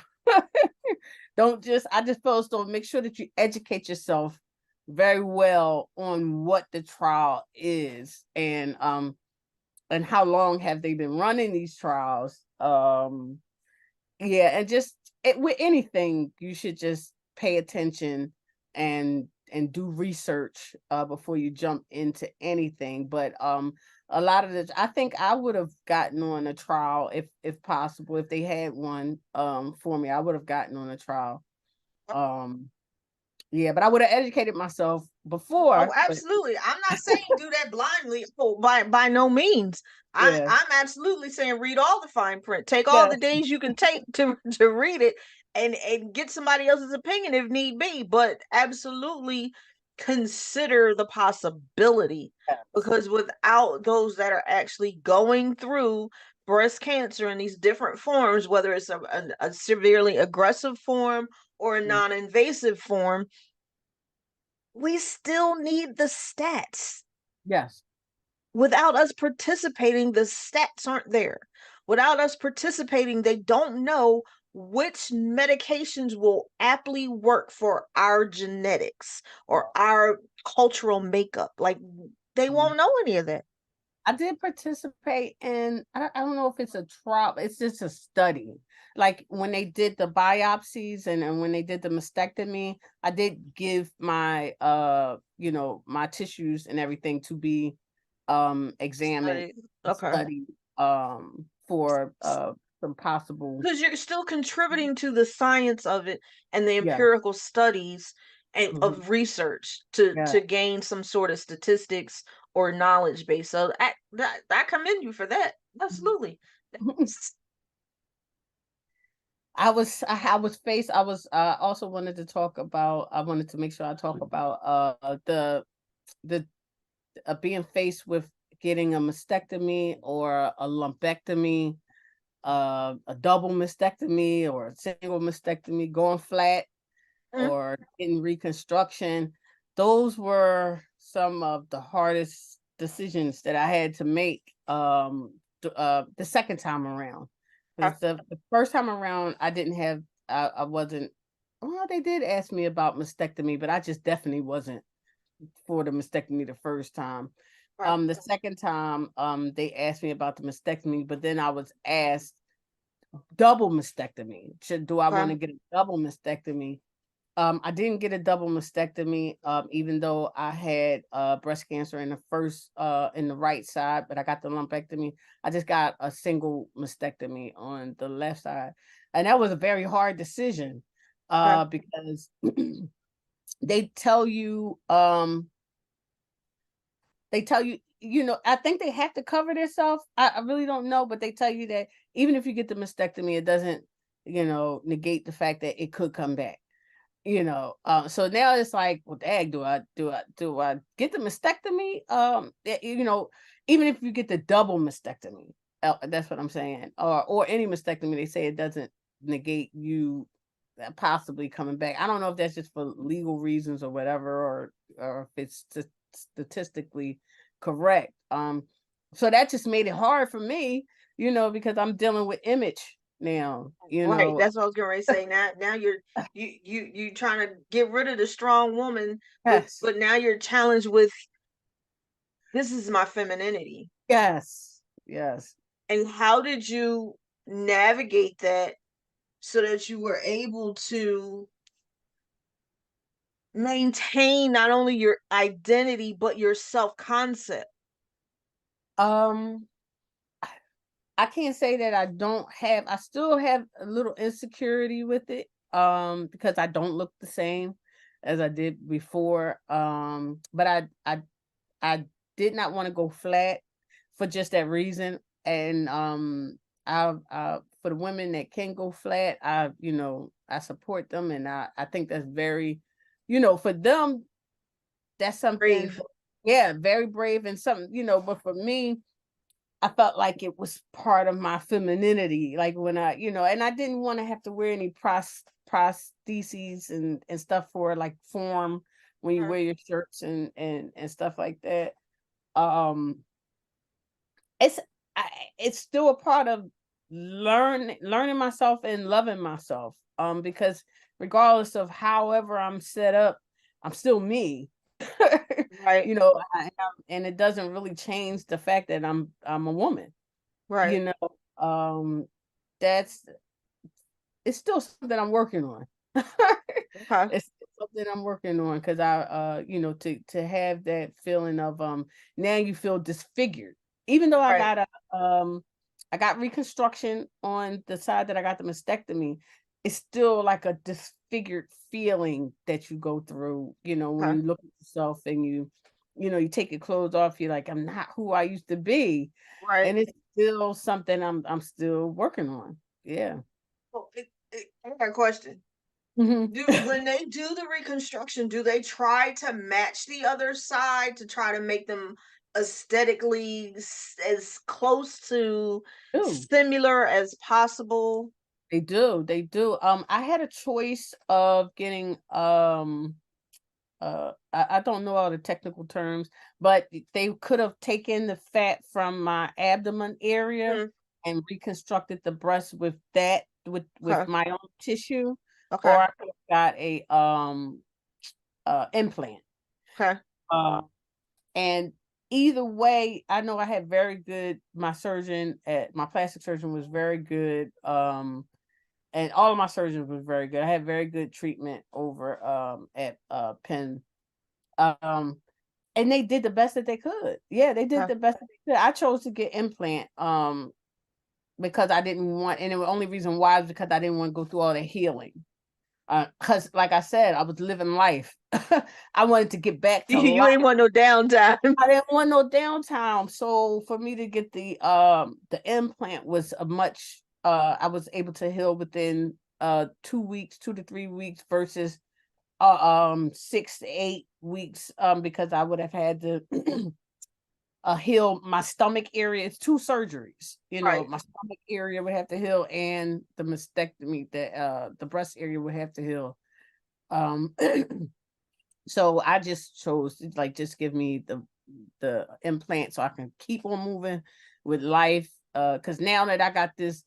don't just. I just feel as though make sure that you educate yourself very well on what the trial is and how long have they been running these trials. Yeah, and just with anything, you should just pay attention and do research before you jump into anything. But a lot of the I think I would have gotten on a trial if possible, if they had one for me, I would have gotten on a trial. Um yeah, but I would have educated myself Oh, before, but absolutely. I'm not saying do that blindly. Oh, by no means. yeah. I'm absolutely saying read all the fine print. Take all Yeah. the days you can take to read it and get somebody else's opinion if need be, but absolutely consider the possibility Yes. because without those that are actually going through breast cancer in these different forms, whether it's a severely aggressive form or a Mm, non-invasive form, we still need the stats. yes. Without us participating, the stats aren't there. Without us participating, they don't know which medications will aptly work for our genetics or our cultural makeup. Like, they Mm. won't know any of that. I did participate in, I don't know if it's a trial, it's just a study. Like when they did the biopsies and when they did the mastectomy, I did give my my tissues and everything to be examined, Okay. studied for some possible, Because you're still contributing to the science of it and the yeah. empirical studies and Mhm, of research to yeah. gain some sort of statistics or knowledge base. So I commend you for that. Absolutely. I was faced I was also wanted to talk about I wanted to make sure I talk about the being faced with getting a mastectomy or a lumpectomy, a double mastectomy or a single mastectomy, going flat Mm, or in reconstruction. Those were some of the hardest decisions that I had to make the second time around. okay. Because the first time around, I didn't have, I wasn't, well, they did ask me about mastectomy, but I just definitely wasn't for the mastectomy the first time. Okay. The second time, they asked me about the mastectomy, but then I was asked double mastectomy. Do I want Okay. to get a double mastectomy? I didn't get a double mastectomy, even though I had breast cancer in the first in the right side, but I got the lumpectomy. I just got a single mastectomy on the left side. And that was a very hard decision Okay. because they tell you I think they have to cover themselves. I really don't know, but they tell you that even if you get the mastectomy, it doesn't, negate the fact that it could come back. So now it's like, well, dag, do I get the mastectomy? Even if you get the double mastectomy, that's what I'm saying, or any mastectomy, they say it doesn't negate you possibly coming back. I don't know if that's just for legal reasons or whatever, or if it's statistically correct. So that just made it hard for me, because I'm dealing with image now. Right. That's what I was going to say. Now you trying to get rid of the strong woman, but Yes, but now you're challenged with this is my femininity. yes, yes. And how did you navigate that so that you were able to maintain not only your identity but your self-concept? Um, I can't say that I still have a little insecurity with it, because I don't look the same as I did before. But I did not want to go flat for just that reason. And for the women that can go flat, I support them, and I think that's very, for them, that's something, Brave. yeah, very brave and something, but for me, I felt like it was part of my femininity, like when and I didn't want to have to wear any prostheses and stuff for like form when you Mhm. wear your shirts and stuff like that. Um, it's I, it's still a part of learning myself and loving myself. Because regardless of however I'm set up, I'm still me. Right. I am, and it doesn't really change the fact that I'm a woman. Right. You know, that's it's still something I'm working on. Okay. It's something I'm working on because to have that feeling of now you feel disfigured. Even though Right. I got reconstruction on the side that I got the mastectomy, it's still like a disfigured feeling that you go through, when Okay. you look at yourself and you take your clothes off, you're like, I'm not who I used to be. Right. And it's still something I'm still working on. Yeah. Well, I got a question. Mhm. Do when they do the reconstruction, do they try to match the other side to try to make them aesthetically as close to Do. similar as possible? They do, they do. I had a choice of getting, I don't know all the technical terms, but they could have taken the fat from my abdomen area Mhm. and reconstructed the breast with that, with Okay. my own tissue, or Okay. I could have got a implant. Okay. Uh, And either way, I know I had very good my plastic surgeon was very good. And all of my surgeons was very good. I had very good treatment over at Penn. Um and they did the best that they could. Yeah, they did Okay. the best that they could. I chose to get implant because I didn't want, and the only reason why is because I didn't want to go through all the healing. Because like I said, I was living life. I wanted to get back to You life. ain't want no downtime. I didn't want no downtime. So for me to get the implant was a much I was able to heal within 2 weeks, 2 to 3 weeks versus 6 to 8 weeks, because I would have had to heal my stomach area. It's two surgeries. Right. My stomach area would have to heal and the mastectomy, the breast area would have to heal. Um So I just chose to like just give me the implant so I can keep on moving with life. Because now that I got this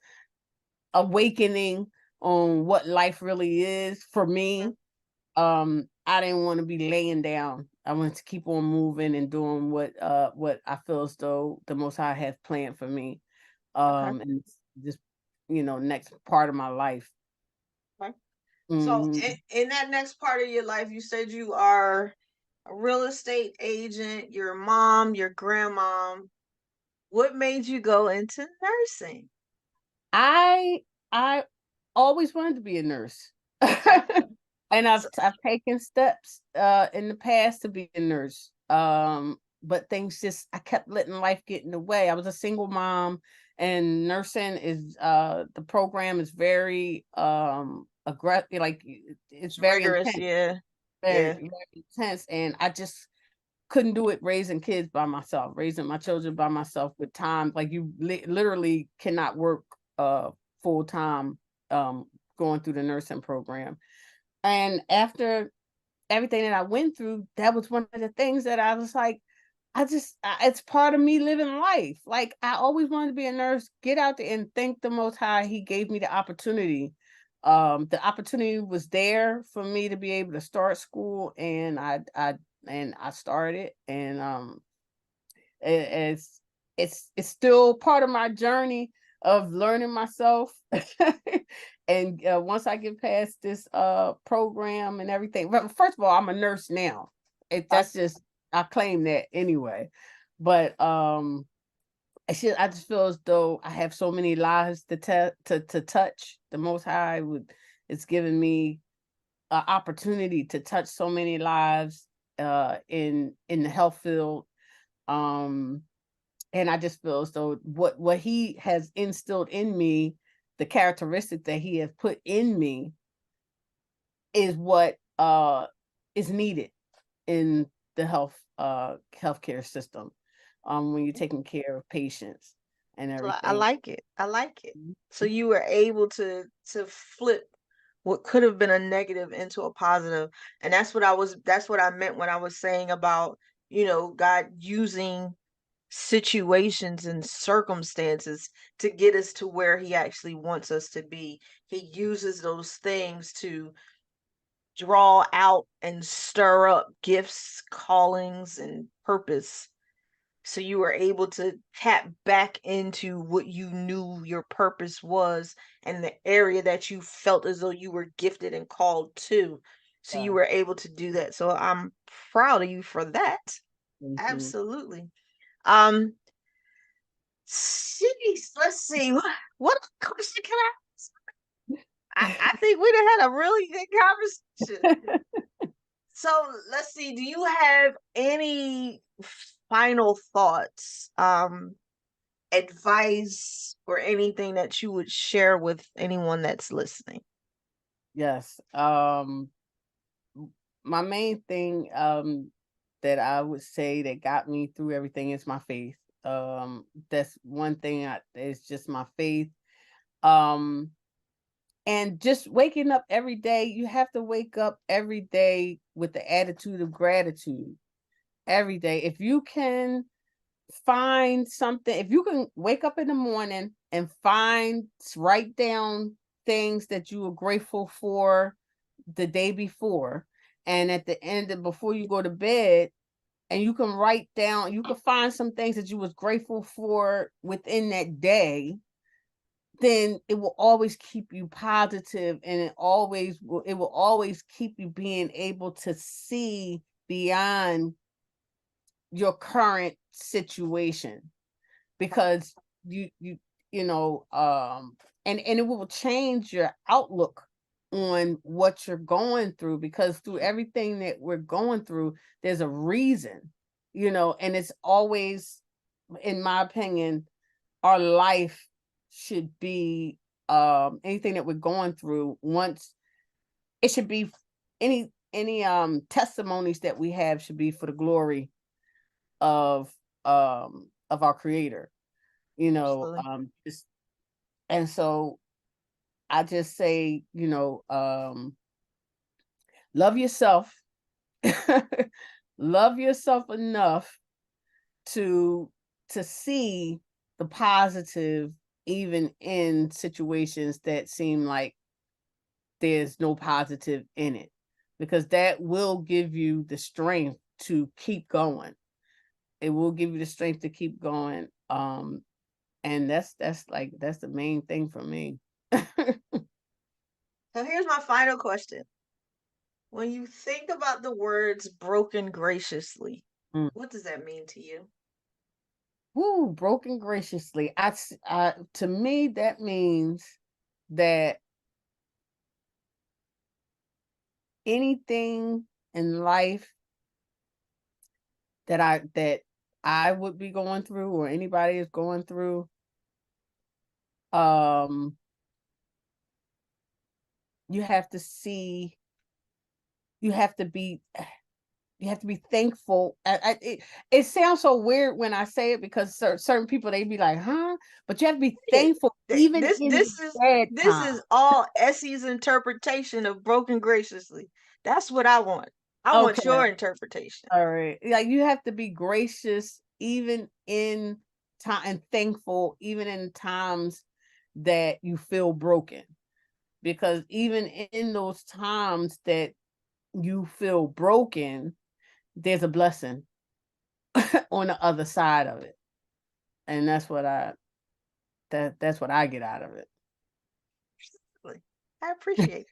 awakening on what life really is for Mhm. me, I didn't want to be laying down. I wanted to keep on moving and doing what I feel as though the most High has planned for me. Okay. And this next part of my life. Okay. So Mhm. in that next part of your life, you said you are a real estate agent, your mom, your grandmom. What made you go into nursing? I I always wanted to be a nurse. Okay. And So, I've taken steps in the past to be a nurse. But things just I kept letting life get in the way. I was a single mom, and nursing is the program is very aggressive, like it's it's very rigorous, intense, yeah. very Yeah. very intense, and I just couldn't do it raising kids by myself, raising my children by myself with time. Like you literally cannot work full time going through the nursing program. And after everything that I went through, that was one of the things that I was like, it's part of me living life. Like I always wanted to be a nurse, get out there and thank the Most High. He gave me the opportunity was there for me to be able to start school, and I started, and it's it's still part of my journey of learning myself. And once I get past this program and everything, but first of all, I'm a nurse now. Okay. That's just I claim that anyway. But I just feel as though I have so many lives to touch. The Most High would it's given me an opportunity to touch so many lives in the health field. Um and I just feel as though what he has instilled in me, the characteristic that he has put in me, is what is needed in the healthcare system, when you're taking care of patients and I everything. like it. I like it. So you were able to flip what could have been a negative into a positive. And that's what I meant when I was saying about, God using situations and circumstances to get us to where he actually wants us to be. He uses those things to draw out and stir up gifts, callings, and purpose, so you were able to tap back into what you knew your purpose was and the area that you felt as though you were gifted and called to. So you Yeah. were able to do that. So I'm proud of you for that. Mhm. Absolutely. Um, Jeez, let's see. What question can I ask? I think we done had a really good conversation. So let's see. Do you have any final thoughts? Advice or anything that you would share with anyone that's listening? Yes. My main thing that I would say that got me through everything is my faith. That's one thing it's just my faith. Um and just waking up every day, you have to wake up every day with the attitude of gratitude every day. If you can find something, if you can wake up in the morning and write down things that you were grateful for the day before, and at the end of before you go to bed, and you can write down, you can find some things that you was grateful for within that day, then it will always keep you positive, and it will always keep you being able to see beyond your current situation, because you you know and it will change your outlook on what you're going through, because through everything that we're going through, there's a reason, and it's always, in my opinion, our life should be, anything that we're going through, once it should be, any testimonies that we have should be for the glory of our creator, Absolutely. and so I just say, love yourself. Love yourself enough to see the positive, even in situations that seem like there's no positive in it, because that will give you the strength to keep going. It will give you the strength to keep going. And that's the main thing for me. So here's my final question. When you think about the words broken graciously, Mm. what does that mean to you? Woo, broken graciously. To me, that means that anything in life that I would be going through or anybody is going through, um, you have to see, you have to be you have to be thankful. It sounds so weird when I say it because certain people they be like, "Huh?" But you have to be Yeah, thankful even this in this the is bad this time. is all Essie's interpretation of broken graciously. That's what I want. I want Okay. your interpretation. All right. Like you have to be gracious even in time and thankful even in times that you feel broken. Because even in those times that you feel broken, there's a blessing on the other side of it. And that's what I get out of it. I appreciate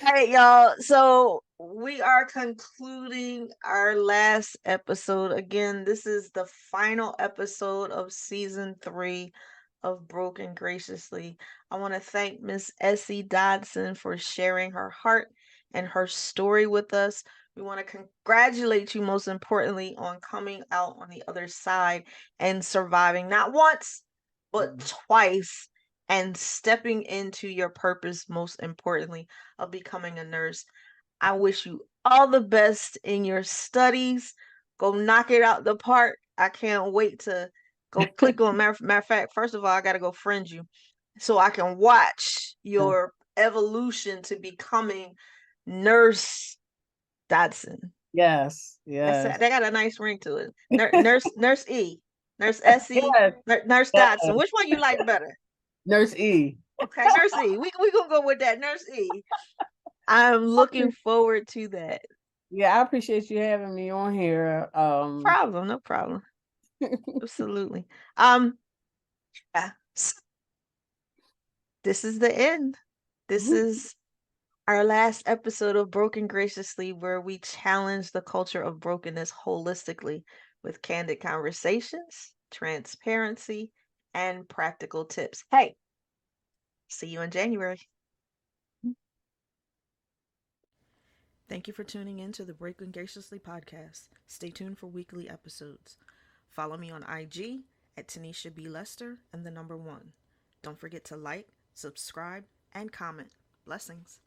All right, y'all. So we are concluding our last episode. Again, this is the final episode of season 3 of Broken Graciously. I want to thank Miss Essie Dodson for sharing her heart and her story with us. We want to congratulate you, most importantly, on coming out on the other side and surviving not once, but twice and stepping into your purpose, most importantly, of becoming a nurse. I wish you all the best in your studies. Go knock it out the park. I can't wait to go click on. Matter of fact, first of all, I got to go friend you so I can watch your evolution to becoming Nurse Dodson. Yes, yes. That got a nice ring to it. Nurse E, Nurse Essie, Yes, Nurse Dodson. yes. Which one you like better? Nurse E. Okay, Nurse E. We gonna go with that, Nurse E. I'm looking forward to that. Yeah, I appreciate you having me on here. Problem, no problem. Absolutely. Um, yeah. This is the end. This is our last episode of Broken Graciously, where we challenge the culture of brokenness holistically with candid conversations, transparency, and practical tips. Hey, see you in January. Thank you for tuning in to the Broken Graciously podcast. Stay tuned for weekly episodes. Follow me on IG at Tanisha B. Lester and the number 1. Don't forget to like, subscribe, and comment. Blessings.